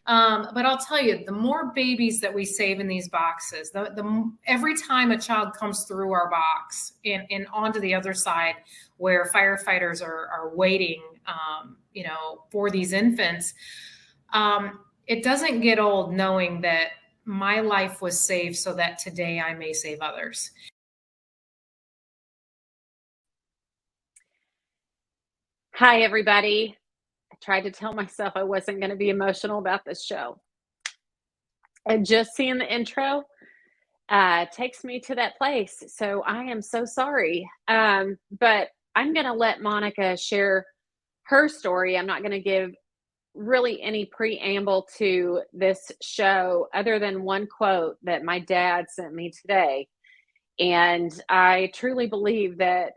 But I'll tell you, the more babies that we save in these boxes, every time a child comes through our box and onto the other side where firefighters are waiting, for these infants, it doesn't get old knowing that my life was saved so that today I may save others. Hi, everybody. I tried to tell myself I wasn't going to be emotional about this show. And just seeing the intro takes me to that place. So I am so sorry. But I'm going to let Monica share her story. I'm not going to give really any preamble to this show other than one quote that my dad sent me today. And I truly believe that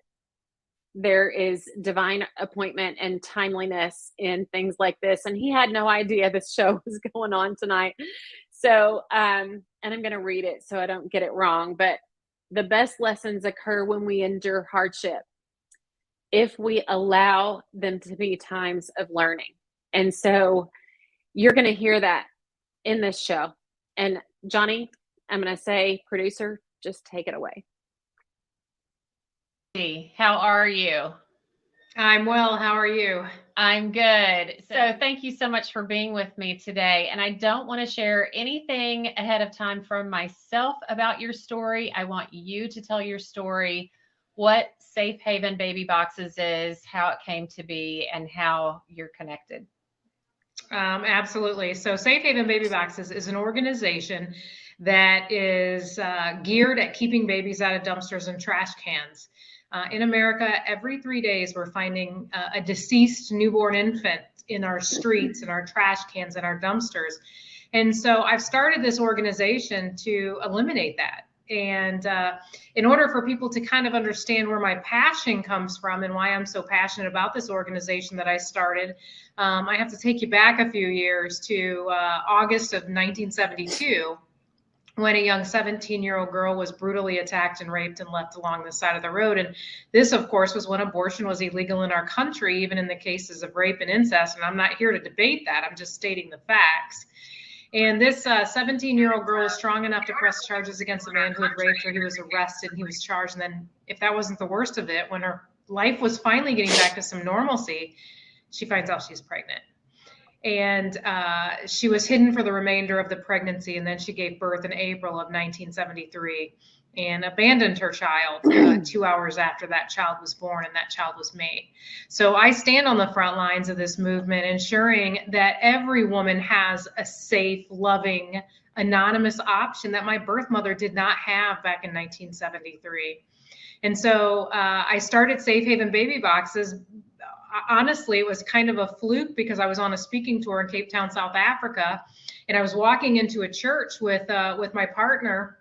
there is divine appointment and timeliness in things like this. And he had no idea this show was going on tonight. So, and I'm going to read it so I don't get it wrong, but the best lessons occur when we endure hardship, if we allow them to be times of learning. And so you're going to hear that in this show. And Johnny, I'm going to say, producer, just take it away. How are you? I'm well. How are you? I'm good. So thank you so much for being with me today. And I don't want to share anything ahead of time from myself about your story. I want you to tell your story, what Safe Haven Baby Boxes is, how it came to be, and how you're connected. Absolutely. So Safe Haven Baby Boxes is an organization that is geared at keeping babies out of dumpsters and trash cans. In America, every 3 days, we're finding a deceased newborn infant in our streets, in our trash cans, in our dumpsters. And so I've started this organization to eliminate that. And in order for people to kind of understand where my passion comes from and why I'm so passionate about this organization that I started, I have to take you back a few years to August of 1972. When a young 17-year-old girl was brutally attacked and raped and left along the side of the road. And this, of course, was when abortion was illegal in our country, even in the cases of rape and incest. And I'm not here to debate that. I'm just stating the facts. And this 17-year-old girl was strong enough to press charges against the man who had raped her. He was arrested and he was charged. And then, if that wasn't the worst of it, when her life was finally getting back to some normalcy, she finds out she's pregnant. And she was hidden for the remainder of the pregnancy, and then she gave birth in April of 1973 and abandoned her child 2 hours after that child was born and that child was made. So I stand on the front lines of this movement, ensuring that every woman has a safe, loving, anonymous option that my birth mother did not have back in 1973. And so I started Safe Haven Baby Boxes. Honestly, it was kind of a fluke because I was on a speaking tour in Cape Town, South Africa, and I was walking into a church with my partner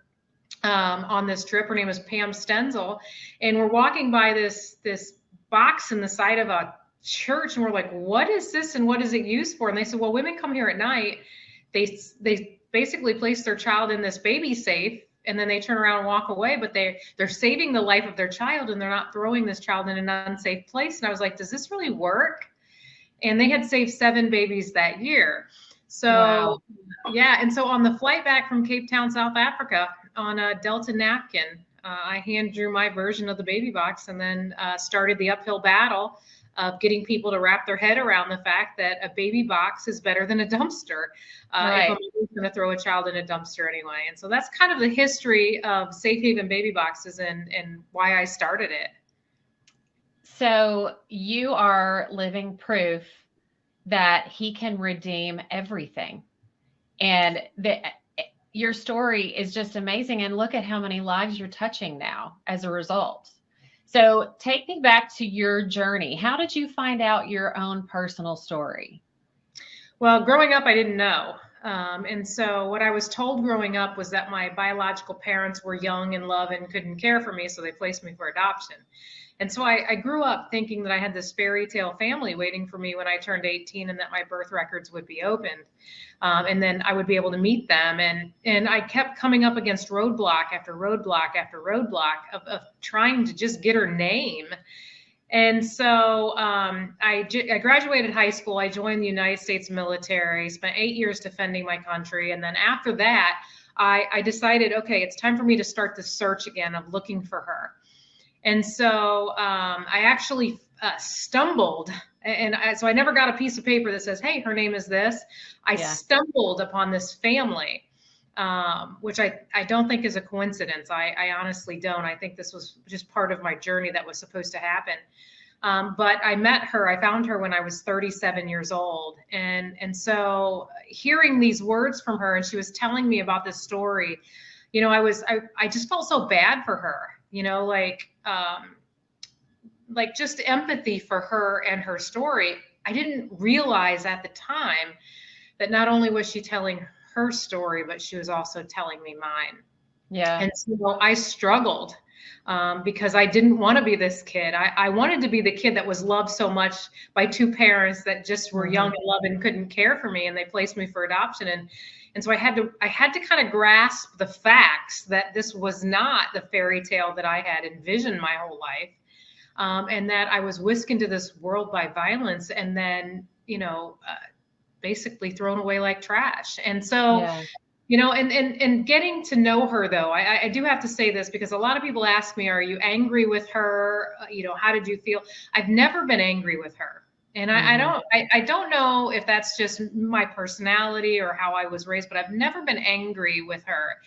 on this trip. Her name was Pam Stenzel, and we're walking by this box in the side of a church, and we're like, "What is this, and what is it used for?" And they said, "Well, women come here at night. They basically place their child in this baby safe, and then they turn around and walk away, but they're saving the life of their child, and they're not throwing this child in an unsafe place." And I was like, does this really work? And they had saved 7 babies that year. So, wow. Yeah. And so on the flight back from Cape Town, South Africa, on a Delta napkin, I hand drew my version of the baby box, and then started the uphill battle of getting people to wrap their head around the fact that a baby box is better than a dumpster. Right. If I'm going to throw a child in a dumpster anyway. And so that's kind of the history of Safe Haven Baby Boxes and why I started it. So you are living proof that he can redeem everything. And your story is just amazing. And look at how many lives you're touching now as a result. So take me back to your journey. How did you find out your own personal story? Well, growing up, I didn't know. And so what I was told growing up was that my biological parents were young in love and couldn't care for me, so they placed me for adoption. And so I grew up thinking that I had this fairy tale family waiting for me when I turned 18 and that my birth records would be opened. And then I would be able to meet them. And I kept coming up against roadblock after roadblock after roadblock of trying to just get her name. And so I graduated high school. I joined the United States military, spent 8 years defending my country. And then after that, I decided, okay, it's time for me to start the search again of looking for her. And so I actually stumbled. So I never got a piece of paper that says, hey, her name is this. I stumbled upon this family, which I don't think is a coincidence. I honestly don't. I think this was just part of my journey that was supposed to happen. But I met her, I found her when I was 37 years old. And so hearing these words from her, and she was telling me about this story, you know, I just felt so bad for her, you know, like just empathy for her and her story. I didn't realize at the time that not only was she telling her story, but she was also telling me mine. Yeah. And so I struggled because I didn't want to be this kid. I wanted to be the kid that was loved so much by two parents that just were young and loved and couldn't care for me, and they placed me for adoption. And so I had to kind of grasp the facts that this was not the fairy tale that I had envisioned my whole life, and that I was whisked into this world by violence, and then basically thrown away like trash. And so. You know, and getting to know her, though, I do have to say this, because a lot of people ask me, are you angry with her? How did you feel? I've never been angry with her. And I don't know if that's just my personality or how I was raised, but I've never been angry with her.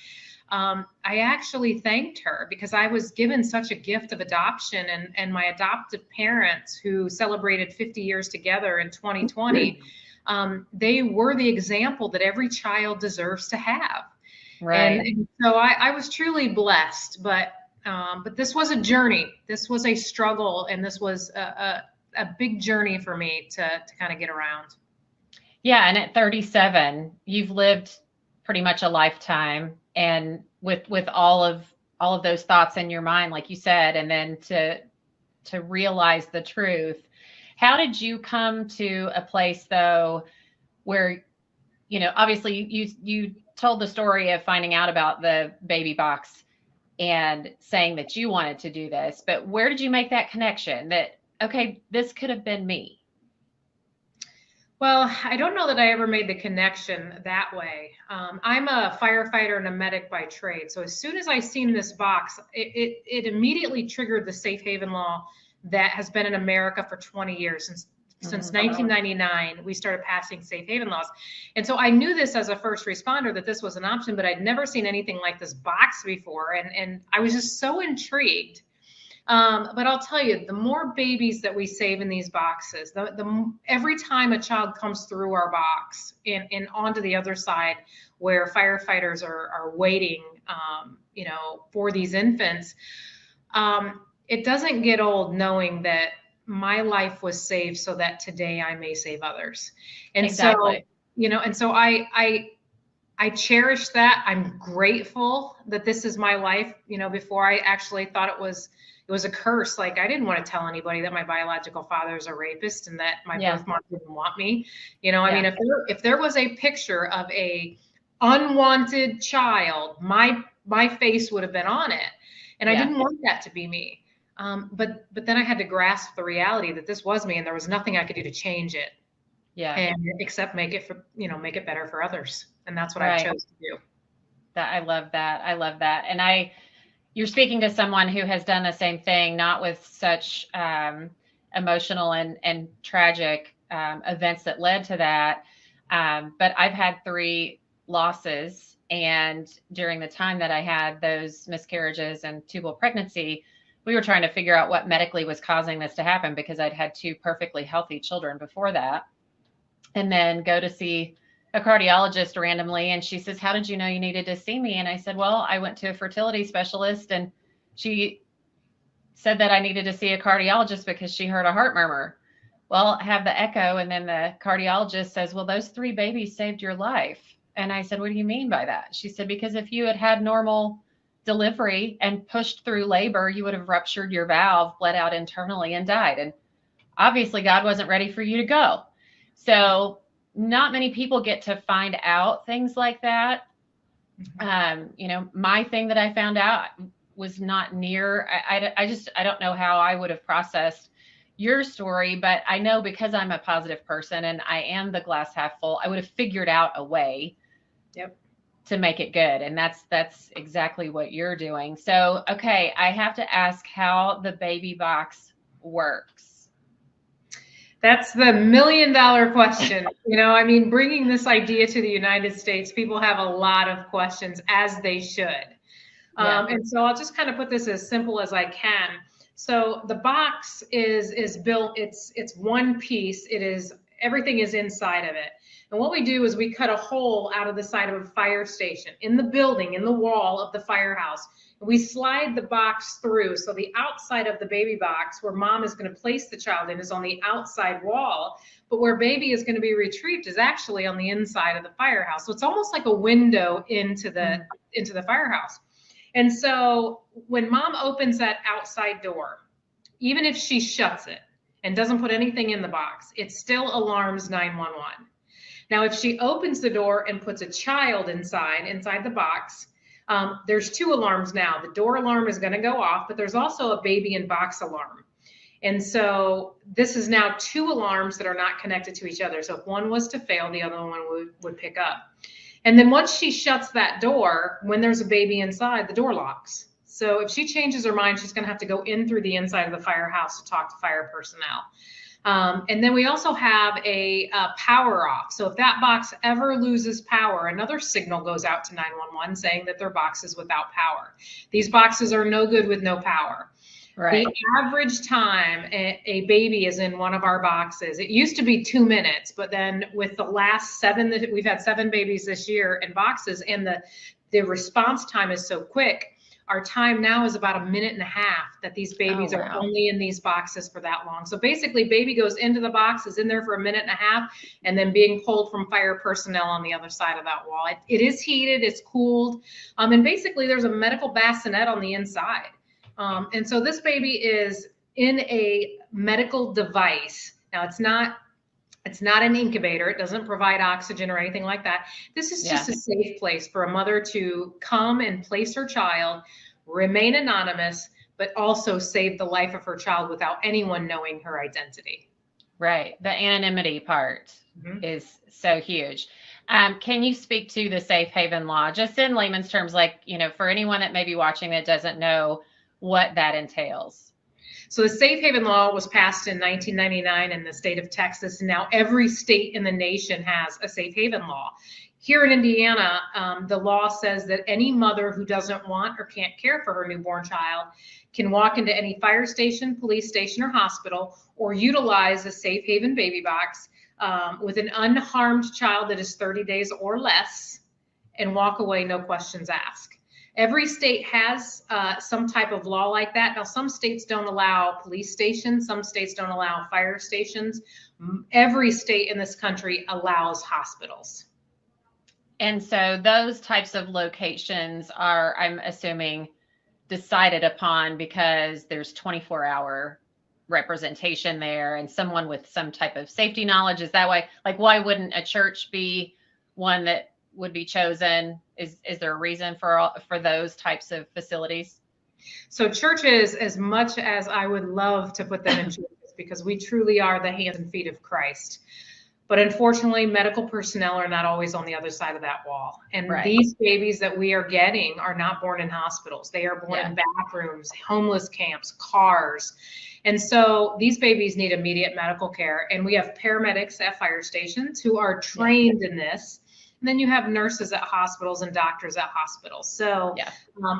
I actually thanked her because I was given such a gift of adoption, and my adoptive parents, who celebrated 50 years together in 2020, they were the example that every child deserves to have. Right. And so I was truly blessed, but this was a journey. This was a struggle, and this was a big journey for me to kind of get around. Yeah. And at 37, you've lived pretty much a lifetime, and with all of those thoughts in your mind, like you said, and then to realize the truth. How did you come to a place, though, where, obviously you told the story of finding out about the baby box and saying that you wanted to do this, but where did you make that connection that, okay, this could have been me? Well, I don't know that I ever made the connection that way. I'm a firefighter and a medic by trade. So as soon as I seen this box, it immediately triggered the safe haven law that has been in America for 20 years. Since 1999, we started passing safe haven laws. And so I knew this as a first responder that this was an option, but I'd never seen anything like this box before. And I was just so intrigued. But I'll tell you, the more babies that we save in these boxes, every time a child comes through our box and onto the other side where firefighters are waiting, for these infants, it doesn't get old knowing that my life was saved so that today I may save others. And Exactly. so, I cherish that. I'm grateful that this is my life. Before I actually thought it was a curse. Like, I didn't want to tell anybody that my biological father is a rapist and that my birth mom didn't want me. I mean, if there was a picture of a unwanted child, my face would have been on it. And I didn't want that to be me. But then I had to grasp the reality that this was me, and there was nothing I could do to change it. Yeah. And except make it better for others. And that's what I chose to do. I love that. I love that. And you're speaking to someone who has done the same thing, not with such emotional and tragic events that led to that. But I've had 3 losses. And during the time that I had those miscarriages and tubal pregnancy, we were trying to figure out what medically was causing this to happen, because I'd had 2 perfectly healthy children before that. And then go to see a cardiologist randomly, and she says, how did you know you needed to see me? And I said, well, I went to a fertility specialist, and she said that I needed to see a cardiologist because she heard a heart murmur. Well, I have the echo, and then the cardiologist says, well, those 3 babies saved your life. And I said, what do you mean by that? She said, because if you had normal delivery and pushed through labor, you would have ruptured your valve, bled out internally, and died. And obviously God wasn't ready for you to go. So not many people get to find out things like that. My thing that I found out was not near, I don't know how I would have processed your story, but I know because I'm a positive person and I am the glass half full, I would have figured out a way Yep. to make it good. And that's exactly what you're doing. So, okay, I have to ask how the baby box works. That's the $1 million question. I mean, bringing this idea to the United States, people have a lot of questions, as they should. Yeah. And so I'll just kind of put this as simple as I can. So the box is built, it's one piece. Everything is inside of it. And what we do is we cut a hole out of the side of a fire station in the building, in the wall of the firehouse. And we slide the box through. So the outside of the baby box, where mom is going to place the child in, is on the outside wall. But where baby is going to be retrieved is actually on the inside of the firehouse. So it's almost like a window into the firehouse. And so when mom opens that outside door, even if she shuts it and doesn't put anything in the box, it still alarms 911. Now, if she opens the door and puts a child inside the box, there's 2 alarms now. The door alarm is going to go off, but there's also a baby in box alarm. And so this is now 2 alarms that are not connected to each other. So if one was to fail, the other one would pick up. And then once she shuts that door, when there's a baby inside, the door locks. So if she changes her mind, she's going to have to go in through the inside of the firehouse to talk to fire personnel. And then we also have a power off. So if that box ever loses power, another signal goes out to 911 saying that their box is without power. These boxes are no good with no power. Right. The average time a baby is in one of our boxes, it used to be 2 minutes, but then with the last 7, that we've had 7 babies this year in boxes, and the response time is so quick, our time now is about 1.5 minutes that these babies are only in these boxes for that long. So basically, baby goes into the box, is in there for 1.5 minutes, and then being pulled from fire personnel on the other side of that wall. It is heated, it's cooled, and basically there's a medical bassinet on the inside. And so this baby is in a medical device. Now it's not an incubator. It doesn't provide oxygen or anything like that. This is just a safe place for a mother to come and place her child, remain anonymous, but also save the life of her child without anyone knowing her identity. Right. The anonymity part is so huge. Can you speak to the safe haven law, just in layman's terms, like, for anyone that may be watching that doesn't know what that entails? So the safe haven law was passed in 1999 in the state of Texas. And now every state in the nation has a safe haven law. Here in Indiana, the law says that any mother who doesn't want or can't care for her newborn child can walk into any fire station, police station, or hospital, or utilize a safe haven baby box with an unharmed child that is 30 days or less, and walk away, no questions asked. Every state has some type of law like that. Now, some states don't allow police stations. Some states don't allow fire stations. Every state in this country allows hospitals. And so those types of locations are, I'm assuming, decided upon because there's 24-hour representation there and someone with some type of safety knowledge. Is that why? Like, why wouldn't a church be one that would be chosen? Is there a reason for those types of facilities? So churches, as much as I would love to put them in churches, because we truly are the hands and feet of Christ, but unfortunately, medical personnel are not always on the other side of that wall. And these babies that we are getting are not born in hospitals. They are born in bathrooms, homeless camps, cars. And so these babies need immediate medical care. And we have paramedics at fire stations who are trained in this. And then you have nurses at hospitals and doctors at hospitals. So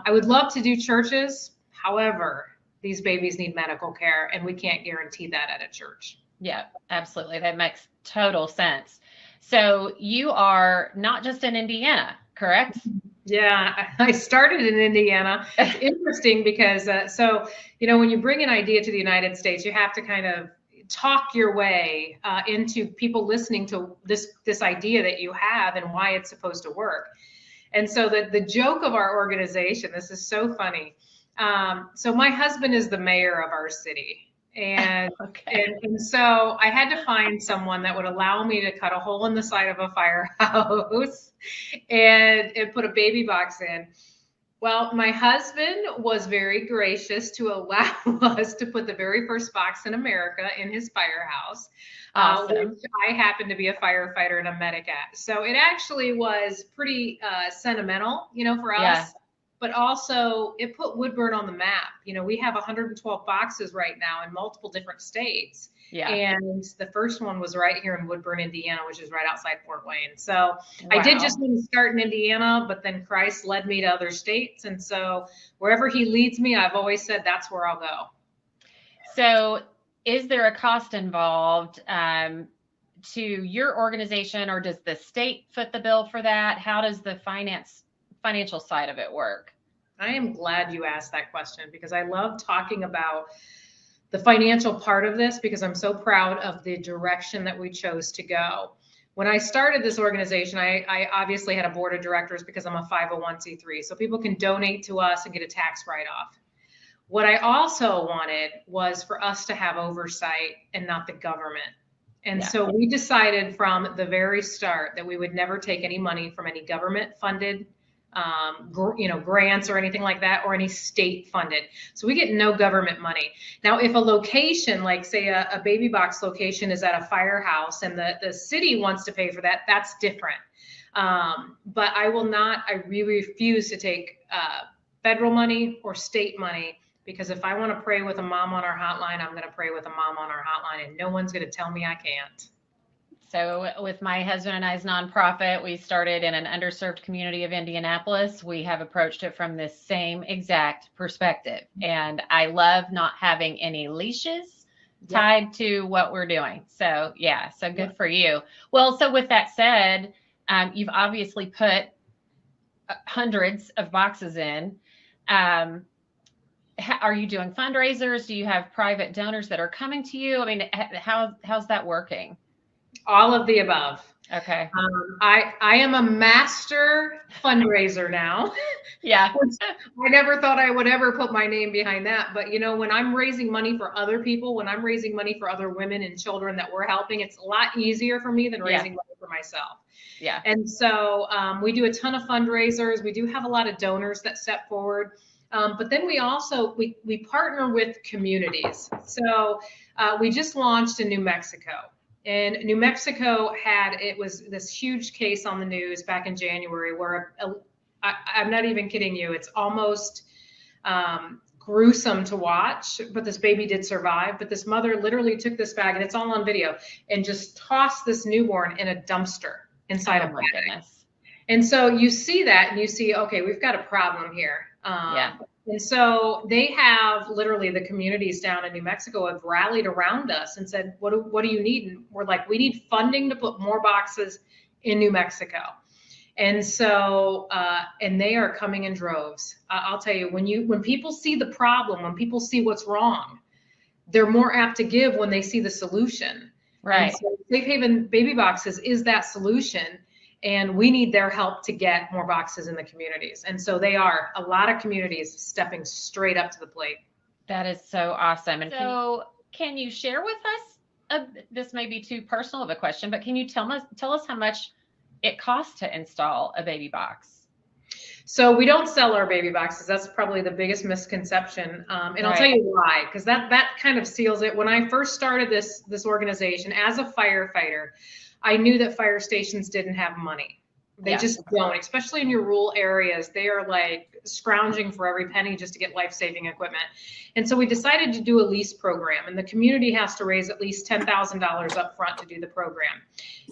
I would love to do churches. However, these babies need medical care, and we can't guarantee that at a church. Yeah, absolutely. That makes total sense. So you are not just in Indiana, correct? Yeah, I started in Indiana. It's interesting because, when you bring an idea to the United States, you have to kind of talk your way into people listening to this idea that you have and why it's supposed to work. And so the joke of our organization, this is so funny. So my husband is the mayor of our city. And, and so I had to find someone that would allow me to cut a hole in the side of a firehouse and put a baby box in. Well, my husband was very gracious to allow us to put the very first box in America in his firehouse, which Awesome. I happen to be a firefighter and a medic at. So it actually was pretty sentimental, for Yeah. us, but also it put Woodburn on the map. We have 112 boxes right now in multiple different states. Yeah. And the first one was right here in Woodburn, Indiana, which is right outside Fort Wayne. So I did just Wow. want to start in Indiana, but then Christ led me to other states. And so wherever he leads me, I've always said that's where I'll go. So is there a cost involved to your organization, or does the state foot the bill for that? How does the financial side of it work? I am glad you asked that question because I love talking about the financial part of this because I'm so proud of the direction that we chose to go. When I started this organization, I obviously had a board of directors because I'm a 501c3, so people can donate to us and get a tax write-off. What I also wanted was for us to have oversight and not the government. And so we decided from the very start that we would never take any money from any government funded grants or anything like that, or any state funded. So we get no government money. Now, if a location, like say a baby box location is at a firehouse and the city wants to pay for that, that's different. But I really refuse to take federal money or state money, because if I want to pray with a mom on our hotline, I'm going to pray with a mom on our hotline, and no one's going to tell me I can't. So with my husband and I's nonprofit, we started in an underserved community of Indianapolis. We have approached it from this same exact perspective. And I love not having any leashes tied to what we're doing. So yeah, so good for you. Well, so with that said, you've obviously put hundreds of boxes in. Are you doing fundraisers? Do you have private donors that are coming to you? I mean, how's that working? All of the above. Okay. I am a master fundraiser now. Yeah. I never thought I would ever put my name behind that. But when I'm raising money for other people, when I'm raising money for other women and children that we're helping, it's a lot easier for me than raising money for myself. Yeah. And so we do a ton of fundraisers. We do have a lot of donors that step forward. But then we also, we partner with communities. So we just launched in New Mexico. And New Mexico it was this huge case on the news back in January where I'm not even kidding you. It's almost gruesome to watch, but this baby did survive. But this mother literally took this bag, and it's all on video, and just tossed this newborn in a dumpster inside a bag. Goodness. And so you see that and you see, okay, we've got a problem here. And so they have literally, the communities down in New Mexico have rallied around us and said, what do you need? And we're like, we need funding to put more boxes in New Mexico. And so, and they are coming in droves. I'll tell you, when people see the problem, when people see what's wrong, they're more apt to give when they see the solution. Right. And so Safe Haven Baby Boxes is that solution. And we need their help to get more boxes in the communities. And so they are a lot of communities stepping straight up to the plate. That is so awesome. And so can you share with us, this may be too personal of a question, but can you tell us how much it costs to install a baby box? So we don't sell our baby boxes. That's probably the biggest misconception. And I'll tell you why, because that kind of seals it. When I first started this organization as a firefighter, I knew that fire stations didn't have money. They just don't, especially in your rural areas. They are like scrounging for every penny just to get life-saving equipment. And so we decided to do a lease program, and the community has to raise at least $10,000 up front to do the program.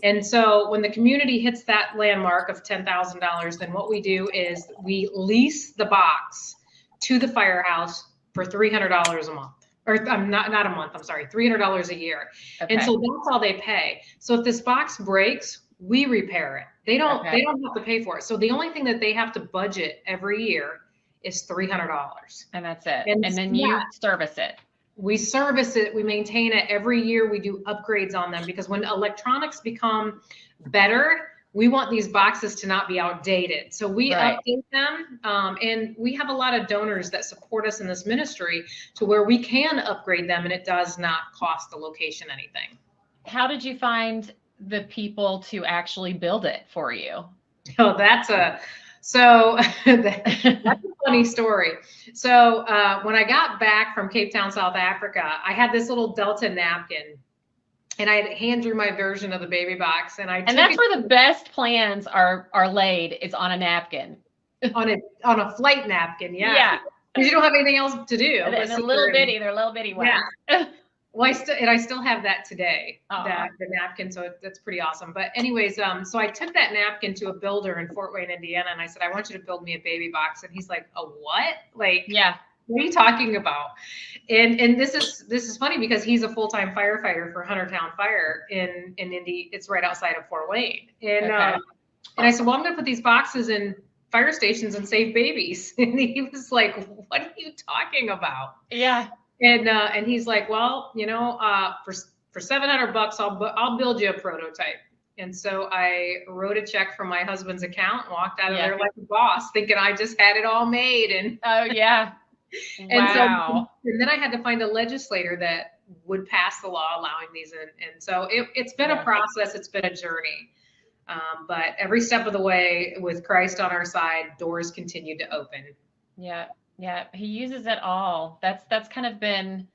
And so when the community hits that landmark of $10,000, then what we do is we lease the box to the firehouse for $300 a month. Or not a month, I'm sorry, $300 a year. Okay. And so that's all they pay. So if this box breaks, we repair it. They don't have to pay for it. So the only thing that they have to budget every year is $300. And that's it. And then you service it. We service it. We maintain it every year. We do upgrades on them, because when electronics become better, we want these boxes to not be outdated. So we update them. And we have a lot of donors that support us in this ministry to where we can upgrade them, and it does not cost the location anything. How did you find the people to actually build it for you? Oh, that's a So that's a funny story. So when I got back from Cape Town, South Africa, I had this little Delta napkin, and I hand drew my version of the baby box, and I And took that's it where the best plans are laid, is on a napkin. on a flight napkin. Yeah, Yeah. because you don't have anything else to do. And but they're sit little there and- bitty, they're little bitty ones. Yeah. Well, I still have that today, Aw. the napkin. So that's pretty awesome. But anyways, so I took that napkin to a builder in Fort Wayne, Indiana, and I said, I want you to build me a baby box. And he's like, a what? Like, Yeah. what are you talking about? And this is funny because he's a full-time firefighter for Huntertown Fire in Indy. It's right outside of Fort Wayne. And Okay. and I said, well, I'm going to put these boxes in fire stations and save babies. And he was like, what are you talking about? Yeah. And he's like, well, for $700, I'll build you a prototype. And so I wrote a check from my husband's account and walked out of there like a boss, thinking I just had it all made. And Oh, yeah. and Wow. and then I had to find a legislator that would pass the law allowing these. And so it's been a process. It's been a journey. But every step of the way, with Christ on our side, doors continue to open. Yeah. Yeah. He uses it all. That's kind of been,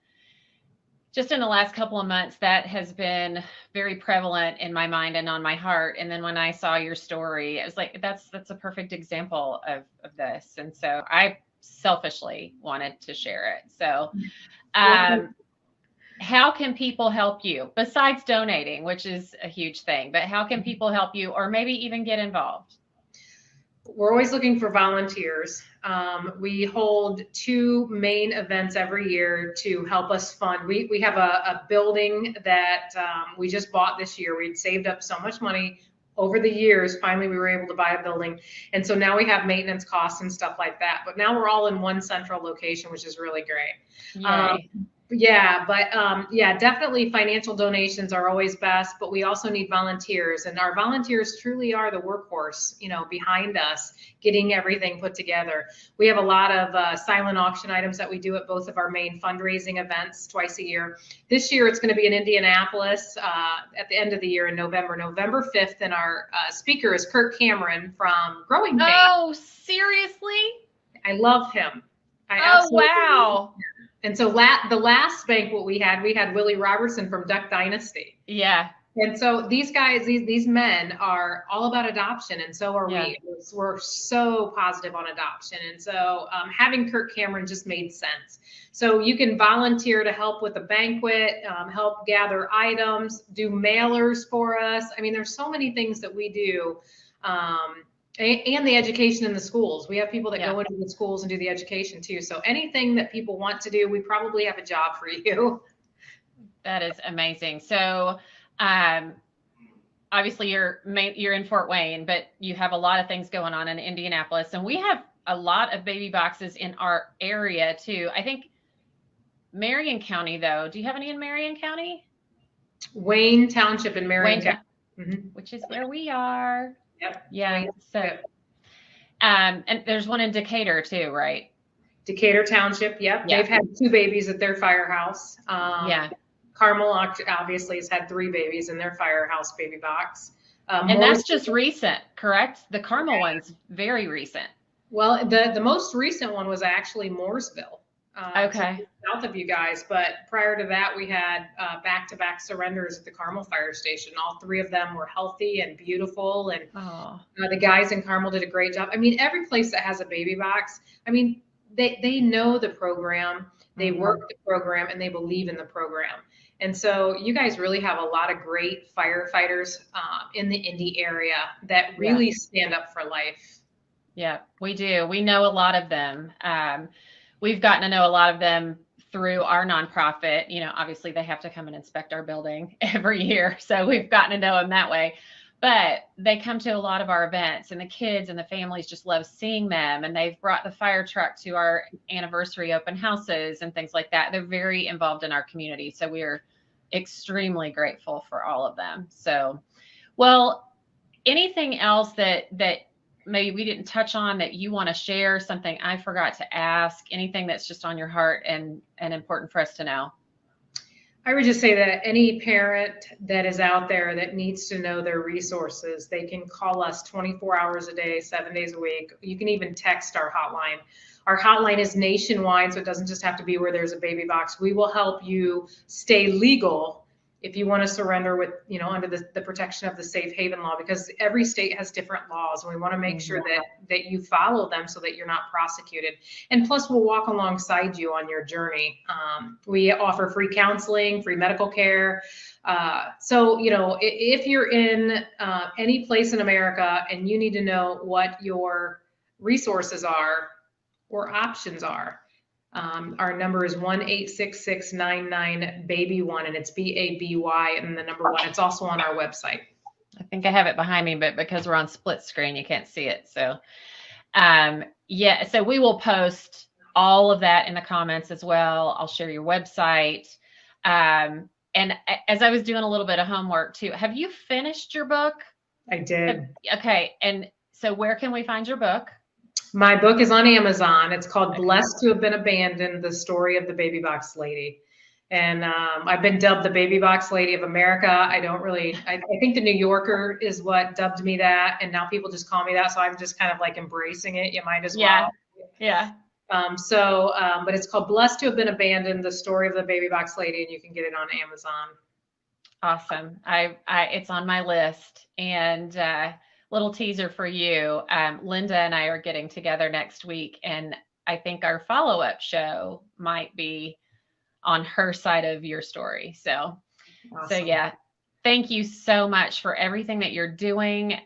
just in the last couple of months, that has been very prevalent in my mind and on my heart. And then when I saw your story, it was like, that's a perfect example of this. And so I selfishly wanted to share it. So, how can people help you besides donating, which is a huge thing, but how can people help you, or maybe even get involved? We're always looking for volunteers. We hold 2 main events every year to help us fund. We have a building that we just bought this year. We'd saved up so much money over the years. Finally, we were able to buy a building. And so now we have maintenance costs and stuff like that. But now we're all in one central location, which is really great. Yeah, but definitely financial donations are always best, but we also need volunteers, and our volunteers truly are the workhorse, behind us getting everything put together. We have a lot of silent auction items that we do at both of our main fundraising events twice a year. This year it's going to be in Indianapolis at the end of the year in November 5th, and our speaker is Kirk Cameron from Growing Pains. Oh, seriously? I love him. Oh, wow. And so the last banquet we had Willie Robertson from Duck Dynasty. Yeah. And so these guys, these men are all about adoption, and so are we. We're so positive on adoption. And so having Kirk Cameron just made sense. So you can volunteer to help with the banquet, help gather items, do mailers for us. I mean, there's so many things that we do. And the education in the schools. We have people that go into the schools and do the education too. So anything that people want to do, we probably have a job for you. That is amazing. So obviously you're in Fort Wayne, but you have a lot of things going on in Indianapolis, and we have a lot of baby boxes in our area too. I think Marion County, though. Do you have any in Marion County? Wayne Township in Marion County, which is where we are. Yep. Yeah. So, and there's one in Decatur too, right? Decatur Township. Yep. Yeah. They've had 2 babies at their firehouse. Carmel obviously has had 3 babies in their firehouse baby box. And that's just recent, correct? The Carmel one's very recent. Well, the most recent one was actually Mooresville. Okay. South of you guys, but prior to that, we had back-to-back surrenders at the Carmel fire station. All 3 of them were healthy and beautiful, and the guys in Carmel did a great job. I mean, every place that has a baby box, I mean, they know the program, they work the program, and they believe in the program. And so you guys really have a lot of great firefighters in the Indy area that really stand up for life. Yeah, we do. We know a lot of them. We've gotten to know a lot of them through our nonprofit. Obviously they have to come and inspect our building every year. So we've gotten to know them that way, but they come to a lot of our events, and the kids and the families just love seeing them. And they've brought the fire truck to our anniversary open houses and things like that. They're very involved in our community. So we're extremely grateful for all of them. So, well, anything else that maybe we didn't touch on that you want to share, something I forgot to ask, anything that's just on your heart and important for us to know? I would just say that any parent that is out there that needs to know their resources, they can call us 24 hours a day, 7 days a week. You can even text our hotline. Our hotline is nationwide, so it doesn't just have to be where there's a baby box. We will help you stay legal if you want to surrender with, under the protection of the safe haven law, because every state has different laws, and we want to make sure that you follow them so that you're not prosecuted. And plus, we'll walk alongside you on your journey. We offer free counseling, free medical care. So, if you're in any place in America and you need to know what your resources are or options are, our number is 1-866-99-BABY1, and it's BABY and the number 1. It's also on our website. I think I have it behind me, but because we're on split screen, you can't see it. So, so we will post all of that in the comments as well. I'll share your website. And as I was doing a little bit of homework too, have you finished your book? I did. Okay. And so where can we find your book? My book is on Amazon. It's called Blessed to Have Been Abandoned, the story of the baby box lady. And I've been dubbed the baby box lady of America. I think the New Yorker is what dubbed me that. And now people just call me that. So I'm just kind of like embracing it. You might as well. Yeah. But it's called Blessed to Have Been Abandoned, the story of the baby box lady. And you can get it on Amazon. Awesome. It's on my list. And little teaser for you. Linda and I are getting together next week, and I think our follow-up show might be on her side of your story. So, Awesome. Yeah, thank you so much for everything that you're doing.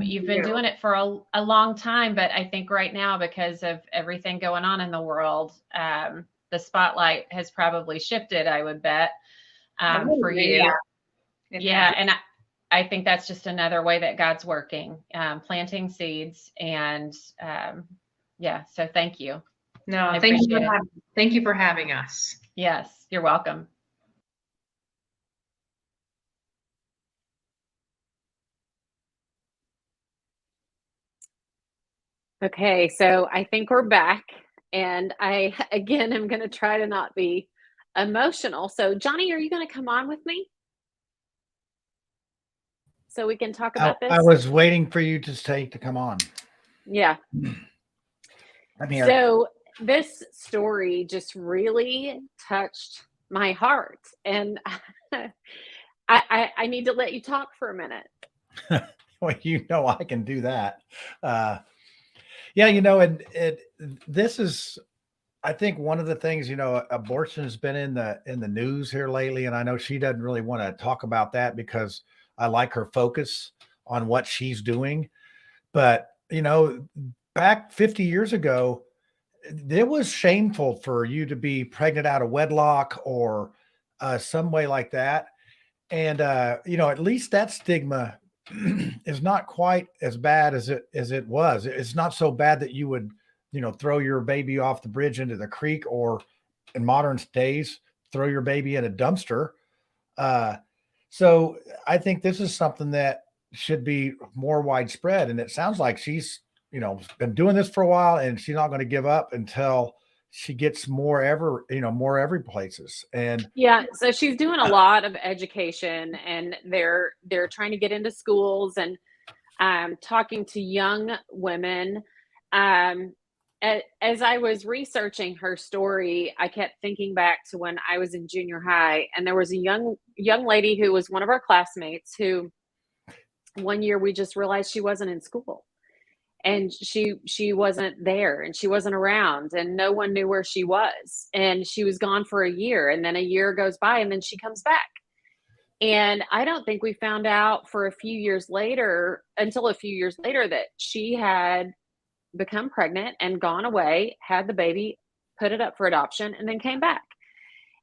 You've been doing it for a long time, but I think right now, because of everything going on in the world, the spotlight has probably shifted, I would bet, for you. Yeah. And I think that's just another way that God's working, planting seeds. And so thank you. No, thank you for having us. Yes, you're welcome. Okay, so I think we're back. And I, again, am going to try to not be emotional. So, Johnny, are you going to come on with me so we can talk about this? I was waiting for you to say to come on. Yeah. I'm here. So this story just really touched my heart, and I need to let you talk for a minute. Well, I can do that. And this is, I think, one of the things, abortion has been in the news here lately, and I know she doesn't really want to talk about that because I like her focus on what she's doing. But, back 50 years ago, it was shameful for you to be pregnant out of wedlock or some way like that. And, at least that stigma is not quite as bad as it was. It's not so bad that you would, throw your baby off the bridge into the creek, or in modern days, throw your baby in a dumpster. So I think this is something that should be more widespread. And it sounds like she's, been doing this for a while, and she's not going to give up until she gets more every places. And yeah, so she's doing a lot of education, and they're trying to get into schools and talking to young women. As I was researching her story, I kept thinking back to when I was in junior high, and there was a young lady who was one of our classmates who one year we just realized she wasn't in school, and she wasn't there, and she wasn't around, and no one knew where she was, and she was gone for a year, and then a year goes by, and then she comes back. And I don't think we found out until a few years later that she had become pregnant and gone away, had the baby, put it up for adoption, and then came back.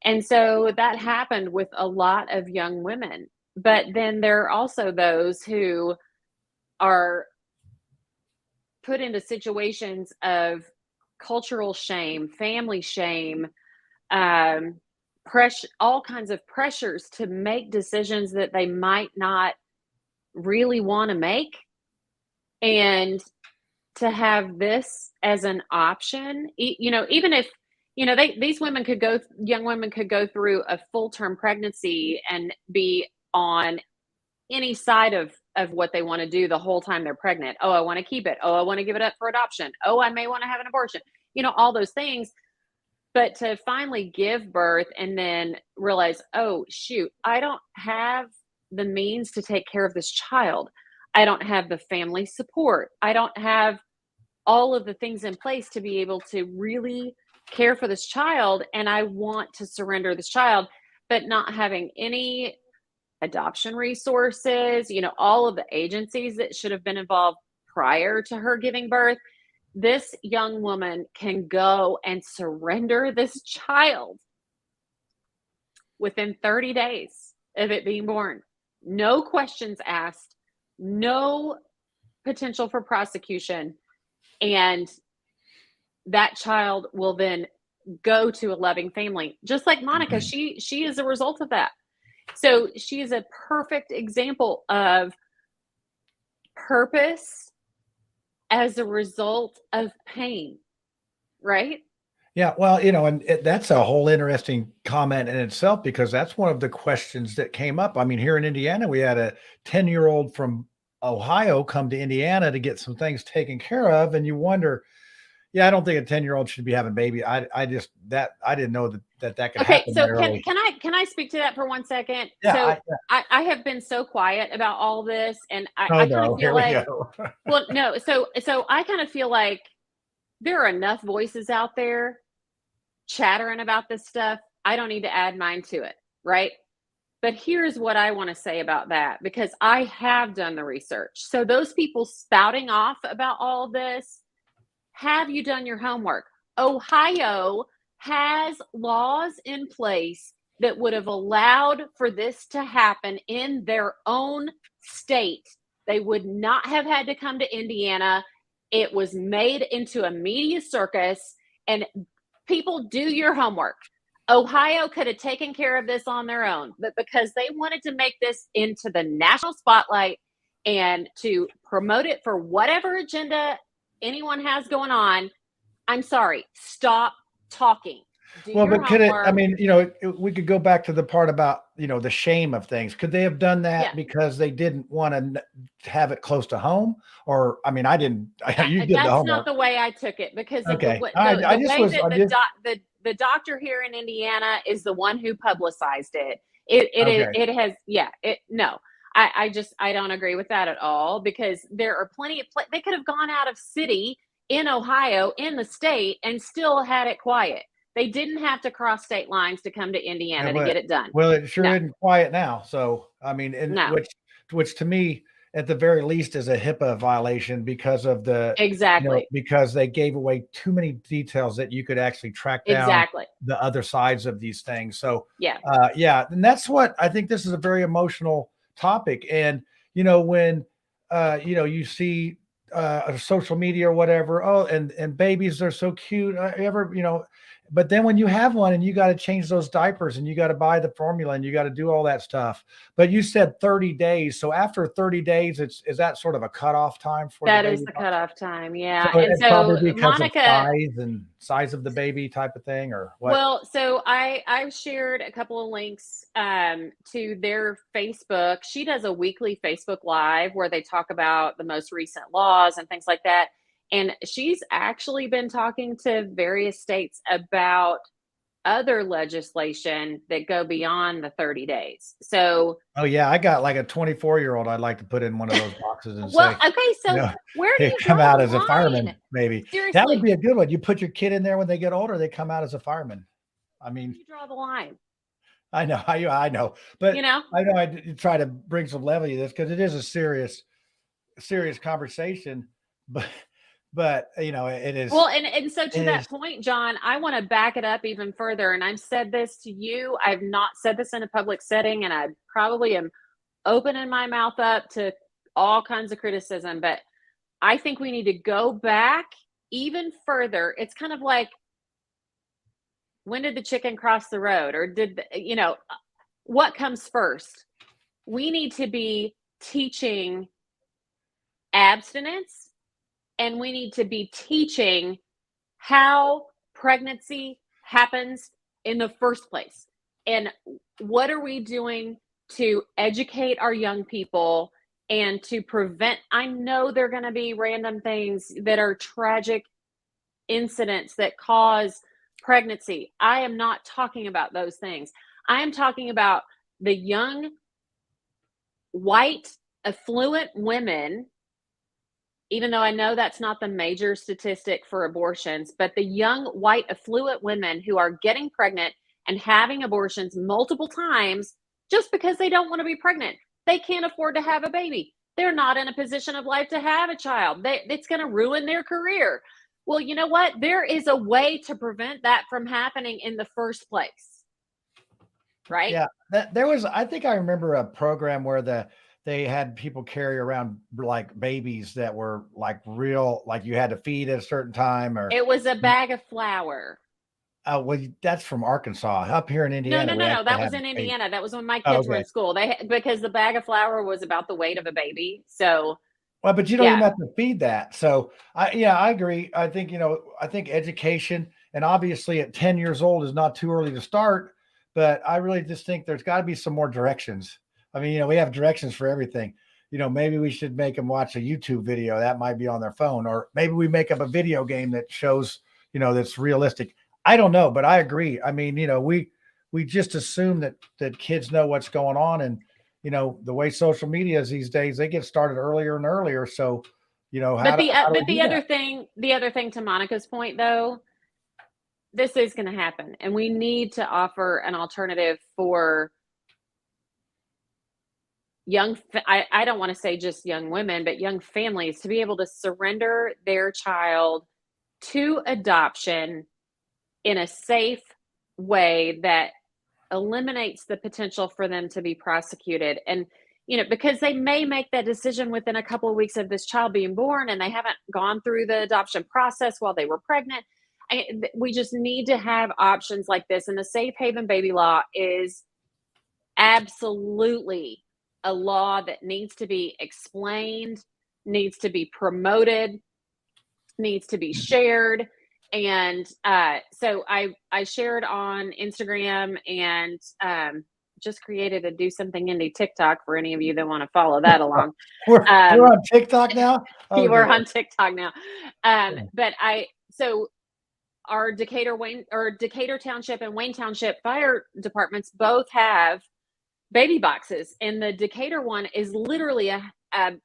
And so that happened with a lot of young women. But then there are also those who are put into situations of cultural shame, family shame, all kinds of pressures to make decisions that they might not really want to make. And to have this as an option, even if you know, these women could young women could go through a full-term pregnancy and be on any side of what they want to do the whole time they're pregnant. Oh, I want to keep it. Oh, I want to give it up for adoption. Oh, I may want to have an abortion. You know, all those things. But to finally give birth and then realize, oh, shoot, I don't have the means to take care of this child. I don't have the family support. I don't have all of the things in place to be able to really care for this child. And I want to surrender this child, but not having any adoption resources, you know, all of the agencies that should have been involved prior to her giving birth. This young woman can go and surrender this child within 30 days of it being born. No questions asked, no potential for prosecution. And that child will then go to a loving family. Just like Monica, she is a result of that. So she is a perfect example of purpose as a result of pain, right? Yeah, well, you know, and that's a whole interesting comment in itself, because that's one of the questions that came up. I mean, here in Indiana, we had a 10-year-old from Ohio come to Indiana to get some things taken care of. And you wonder, yeah, I don't think a 10-year-old should be having a baby. I didn't know that could Okay, happen. so can I speak to that for 1 second? Yeah, So I have been so quiet about all this, and I oh kind no, of here feel we like, go. well, no, so I kind of feel like there are enough voices out there chattering about this stuff. I don't need to add mine to it, right? But here's what I want to say about that, because I have done the research. So those people spouting off about all this, have you done your homework? Ohio has laws in place that would have allowed for this to happen in their own state. They would not have had to come to Indiana. It was made into a media circus, and people, do your homework. Ohio could have taken care of this on their own, but because they wanted to make this into the national spotlight and to promote it for whatever agenda anyone has going on, I'm sorry, stop talking. Do Well, your but could it, I homework. mean, you know, we could go back to the part about, you know, the shame of things. Could they have done that Yeah. because they didn't want to have it close to home? Or, I mean, I didn't, you did the That's not homework. the way I took it, because of Okay. the I just way was, that I just, the doctor here in Indiana is the one who publicized it. okay. It has, yeah, no. I don't agree with that at all, because there are plenty of they could have gone out of city in Ohio, in the state, and still had it quiet. They didn't have to cross state lines to come to Indiana to get it done. Well, it sure No, isn't quiet now. So, I mean, and no, which to me, at the very least, is a HIPAA violation, because of the, you know, exactly, because they gave away too many details that you could actually track down exactly. the other sides of these things. So, Yeah, yeah, and that's what I think. This is a very emotional topic. And, you know, when, you know, you see social media or whatever, oh, and babies are so cute, you know, but then when you have one and you got to change those diapers and you got to buy the formula and you got to do all that stuff. But you said 30 days. So after 30 days, is that sort of a cutoff time for that the is baby? the cutoff time. Yeah. So And it's so probably because of Monica, size of the baby type of thing, or what? well, so I've shared a couple of links to their Facebook. She does a weekly Facebook Live where they talk about the most recent laws and things like that. And she's actually been talking to various states about other legislation that go beyond the 30 days. So, Oh yeah, I got like a 24-year-old I'd like to put in one of those boxes and well, say, okay, you so know, where do they you come draw out the as a line? fireman, maybe. That would Seriously, be a good one. You put your kid in there, when they get older, they come out as a fireman. I where mean, do you draw the line? I know, I know, You but know? I know try to bring some levity to this, because it is a serious conversation, but you know, it is. Well, and so to It that is. point, John, I want to back it up even further. And I've said this to you. I've not said this in a public setting, and I probably am opening my mouth up to all kinds of criticism. But I think we need to go back even further. It's kind of like, when did the chicken cross the road? Or you know, what comes first? We need to be teaching abstinence, and we need to be teaching how pregnancy happens in the first place. And what are we doing to educate our young people and to prevent? I know there are going to be random things that are tragic incidents that cause pregnancy. I am not talking about those things. I am talking about the young, white, affluent women, even though I know that's not the major statistic for abortions, but the young, white, affluent women who are getting pregnant and having abortions multiple times just because they don't want to be pregnant. They can't afford to have a baby. They're not in a position of life to have a child. It's going to ruin their career. Well, you know what? There is a way to prevent that from happening in the first place. Right? Yeah. There was, I think I remember a program where they had people carry around like babies that were like real, like you had to feed at a certain time, or it was a bag of flour. well, that's from Arkansas. Up here in Indiana, No. That was in Indiana. That was when my kids were in school. Because the bag of flour was about the weight of a baby. So, well, but you don't even have to feed that. So I agree. I think, I think education, and obviously at 10 years old is not too early to start, but I really just think there's got to be some more directions. I mean, we have directions for everything. Maybe we should make them watch a YouTube video that might be on their phone, or maybe we make up a video game that shows, that's realistic. I don't know, but I agree. I mean, we just assume that kids know what's going on, and the way social media is these days, they get started earlier and earlier. So, but the other thing to Monica's point, though, this is going to happen, and we need to offer an alternative for I don't want to say just young women, but young families to be able to surrender their child to adoption in a safe way that eliminates the potential for them to be prosecuted. And, because they may make that decision within a couple of weeks of this child being born, and they haven't gone through the adoption process while they were pregnant. We just need to have options like this. And the safe haven baby law is absolutely a law that needs to be explained, needs to be promoted, needs to be shared. And so I shared on Instagram, and just created a Do Something Indy TikTok for any of you that want to follow that along. We're on TikTok now? Oh, we're on TikTok now. But so our Decatur Township and Wayne Township fire departments both have baby boxes, and the Decatur one is literally a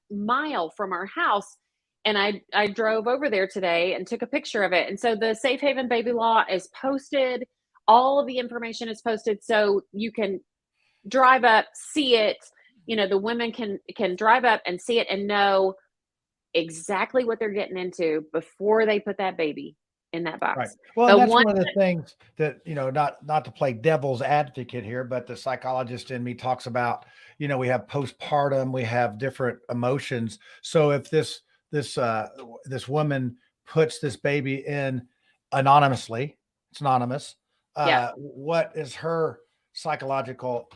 mile from our house. And I drove over there today and took a picture of it. And so the Safe Haven Baby Law is posted. All of the information is posted, so you can drive up, see it. The women can drive up and see it and know exactly what they're getting into before they put that baby in that box. Right. Well, that's one of the things that, not to play devil's advocate here, but the psychologist in me talks about, we have postpartum, we have different emotions. So if this woman puts this baby in anonymously, it's anonymous. What is her psychological,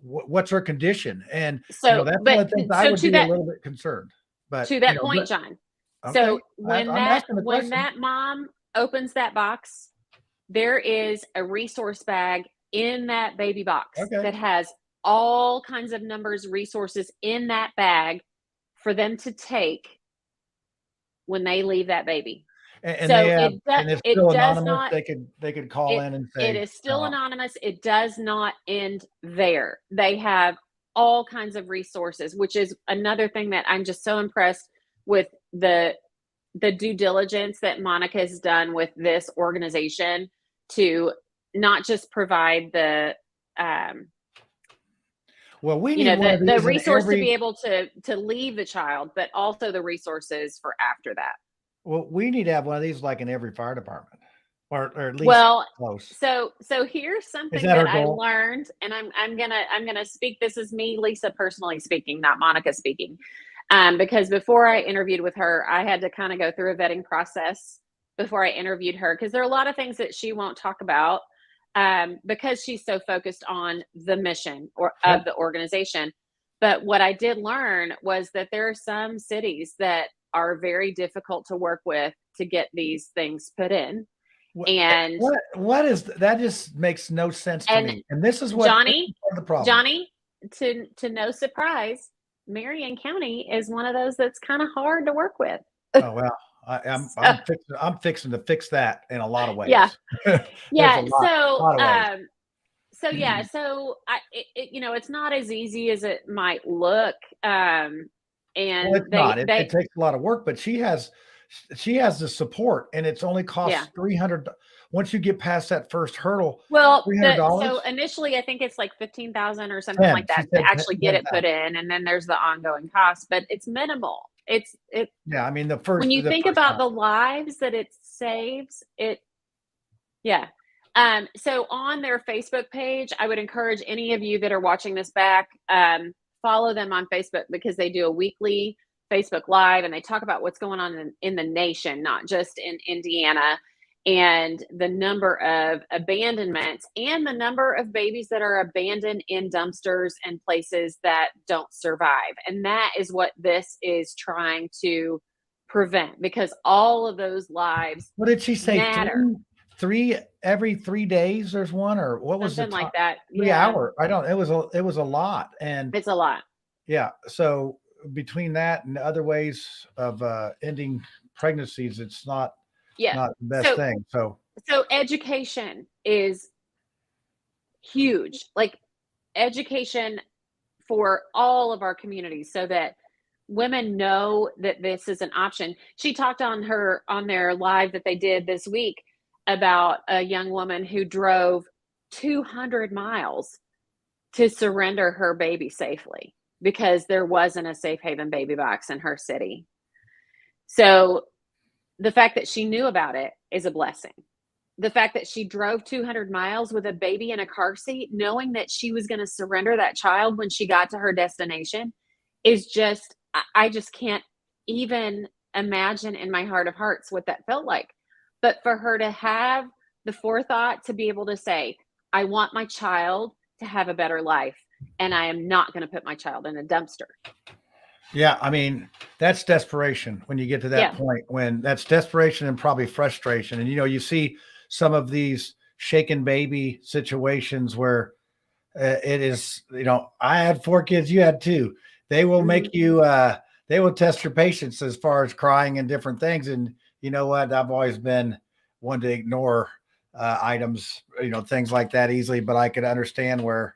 what's her condition? And so, that's one of the things I would be a little bit concerned. But to that point, John. Okay. So when that mom opens that box, there is a resource bag in that baby box that has all kinds of numbers, resources in that bag for them to take when they leave that baby. And it's still anonymous. They could call in and say it is still anonymous. It does not end there. They have all kinds of resources, which is another thing that I'm just so impressed with the due diligence that Monica has done with this organization to not just provide the we need the resource to be able to leave the child, but also the resources for after that. Well, we need to have one of these like in every fire department, or at least close. So here's something that I learned, and I'm gonna speak. This is me, Lisa, personally speaking, not Monica speaking. Because before I interviewed with her, I had to kind of go through a vetting process before I interviewed her, because there are a lot of things that she won't talk about because she's so focused on the mission of the organization. But what I did learn was that there are some cities that are very difficult to work with to get these things put in. And what is that? Just makes no sense to me. And this is what Johnny, the problem. Johnny, to no surprise, Marion County is one of those that's kind of hard to work with. Oh well, I'm fixing to fix that in a lot of ways. Yeah. Yeah. So it's not as easy as it might look. And it's not. It takes a lot of work, but she has the support, and it's only cost $300. Once you get past that first hurdle, well, $300. So initially, I think it's like 15,000 or something like that to actually get it put in, and then there's the ongoing cost, but it's minimal. Yeah, I mean when you think about the lives that it saves, so on their Facebook page, I would encourage any of you that are watching this back, follow them on Facebook, because they do a weekly Facebook Live, and they talk about what's going on in the nation, not just in Indiana, and the number of abandonments and the number of babies that are abandoned in dumpsters and places that don't survive. And that is what this is trying to prevent, because all of those lives, what did she say, matter. Three every 3 days there's one, or what was something like that? 3 hour. I don't, it was a lot. And it's a lot. Yeah. So between that and other ways of ending pregnancies, it's not the best thing. So education is huge, like education for all of our communities, so that women know that this is an option. She talked on their live that they did this week about a young woman who drove 200 miles to surrender her baby safely because there wasn't a safe haven baby box in her city. So the fact that she knew about it is a blessing. The fact that she drove 200 miles with a baby in a car seat, knowing that she was going to surrender that child when she got to her destination, is just, I just can't even imagine in my heart of hearts what that felt like. But for her to have the forethought to be able to say, I want my child to have a better life, and I am not going to put my child in a dumpster. Yeah, I mean, that's desperation when you get to that point, when that's desperation and probably frustration. And, you see some of these shaken baby situations where it is, I had 4 kids, you had 2. They will make you, they will test your patience as far as crying and different things. And you know what? I've always been one to ignore items, things like that easily, but I could understand where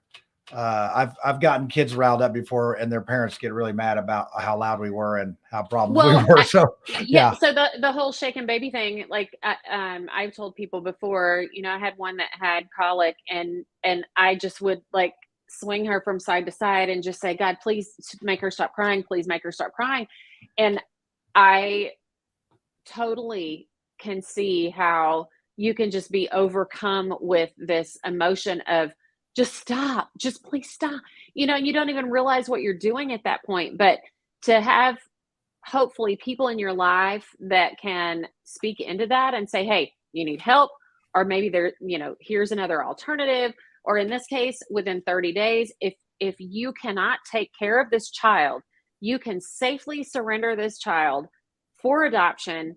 I've gotten kids riled up before, and their parents get really mad about how loud we were and how problems we were. So So the whole shaken baby thing, like I've told people before, I had one that had colic, and I just would like swing her from side to side and just say, God, please make her stop crying. Please make her stop crying. And I totally can see how you can just be overcome with this emotion of just stop, just please stop. You don't even realize what you're doing at that point, but to have hopefully people in your life that can speak into that and say, hey, you need help, or maybe there, here's another alternative, or in this case, within 30 days, if you cannot take care of this child, you can safely surrender this child for adoption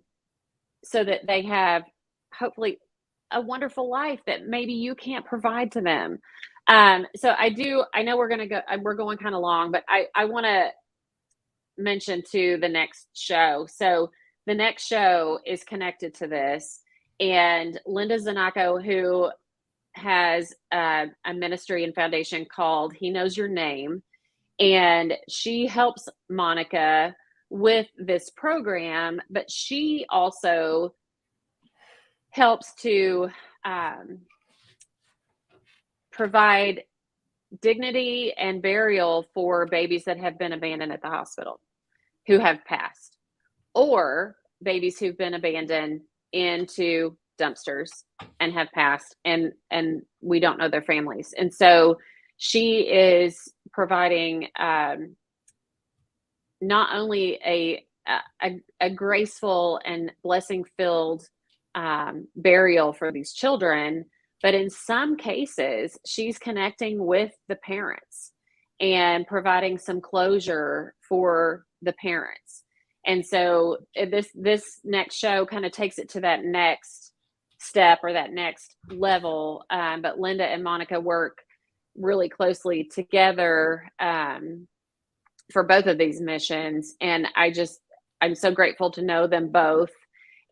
so that they have hopefully a wonderful life that maybe you can't provide to them. So I know we're going kind of long, but I want to mention to the next show. So the next show is connected to this, and Linda Zanaco, who has a ministry and foundation called He Knows Your Name, and she helps Monica with this program, but she also helps to provide dignity and burial for babies that have been abandoned at the hospital who have passed, or babies who've been abandoned into dumpsters and have passed, and we don't know their families. And so she is providing not only a graceful and blessing filled burial for these children, but in some cases she's connecting with the parents and providing some closure for the parents. And so this next show kind of takes it to that next step or that next level. But Linda and Monica work really closely together for both of these missions. And I'm so grateful to know them both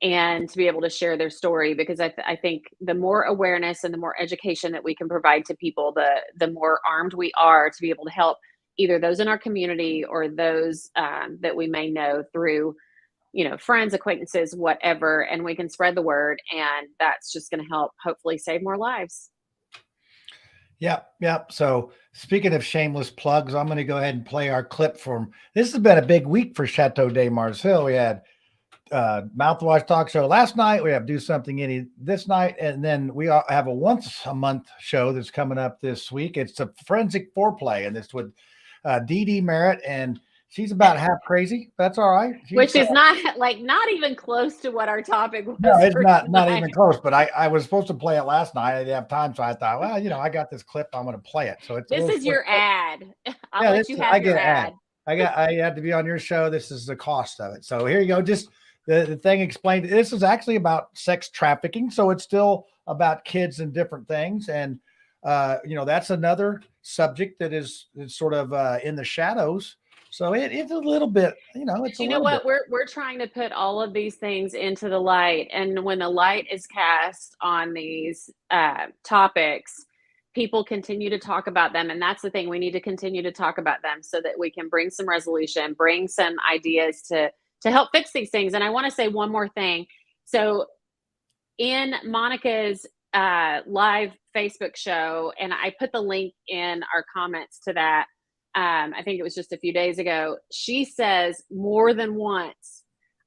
and to be able to share their story, because I think the more awareness and the more education that we can provide to people, the more armed we are to be able to help either those in our community or those that we may know through, friends, acquaintances, whatever, and we can spread the word, and that's just going to help hopefully save more lives. Yep. So speaking of shameless plugs, I'm going to go ahead and play our clip from, this has been a big week for Chateau de Marseille. We had Mouthwash Talk Show last night. We have Do Something Indy this night. And then we have a once a month show that's coming up this week. It's a forensic foreplay, and it's with Dee Dee Merritt, and she's about half crazy. That's all right. Which is not even close to what our topic was. No, it's not even close. But I was supposed to play it last night. I didn't have time, so I thought, well, I got this clip. I'm going to play it. So this is your ad. I'll let you have your ad. I had to be on your show. This is the cost of it. So here you go. Just the thing explained. This is actually about sex trafficking. So it's still about kids and different things. And, that's another subject that is sort of in the shadows. So it's a little bit, it's you know what, we're trying to put all of these things into the light. And when the light is cast on these topics, people continue to talk about them. And that's the thing, we need to continue to talk about them so that we can bring some resolution, bring some ideas to help fix these things. And I want to say one more thing. So in Monica's live Facebook show, and I put the link in our comments to that, I think it was just a few days ago, she says more than once,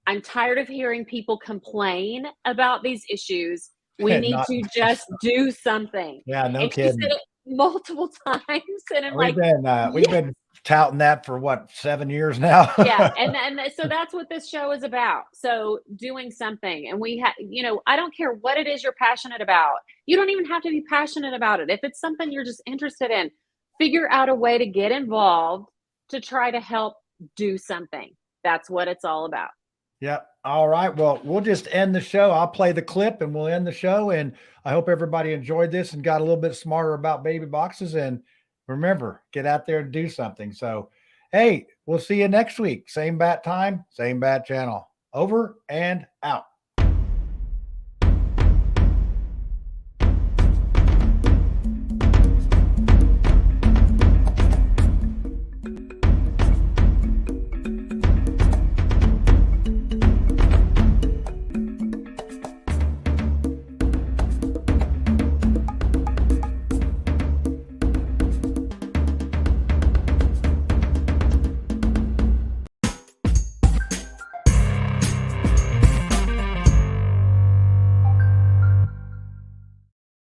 I'm tired of hearing people complain about these issues. We need to just do something. Yeah, no and kidding. She said it multiple times. And I'm we've been touting that for 7 years now. Yeah. And so that's what this show is about. So doing something, and we have, I don't care what it is you're passionate about. You don't even have to be passionate about it. If it's something you're just interested in, figure out a way to get involved to try to help do something. That's what it's all about. Yep. All right. Well, we'll just end the show. I'll play the clip and we'll end the show. And I hope everybody enjoyed this and got a little bit smarter about baby boxes. And remember, get out there and do something. So, hey, we'll see you next week. Same bat time, same bat channel. Over and out.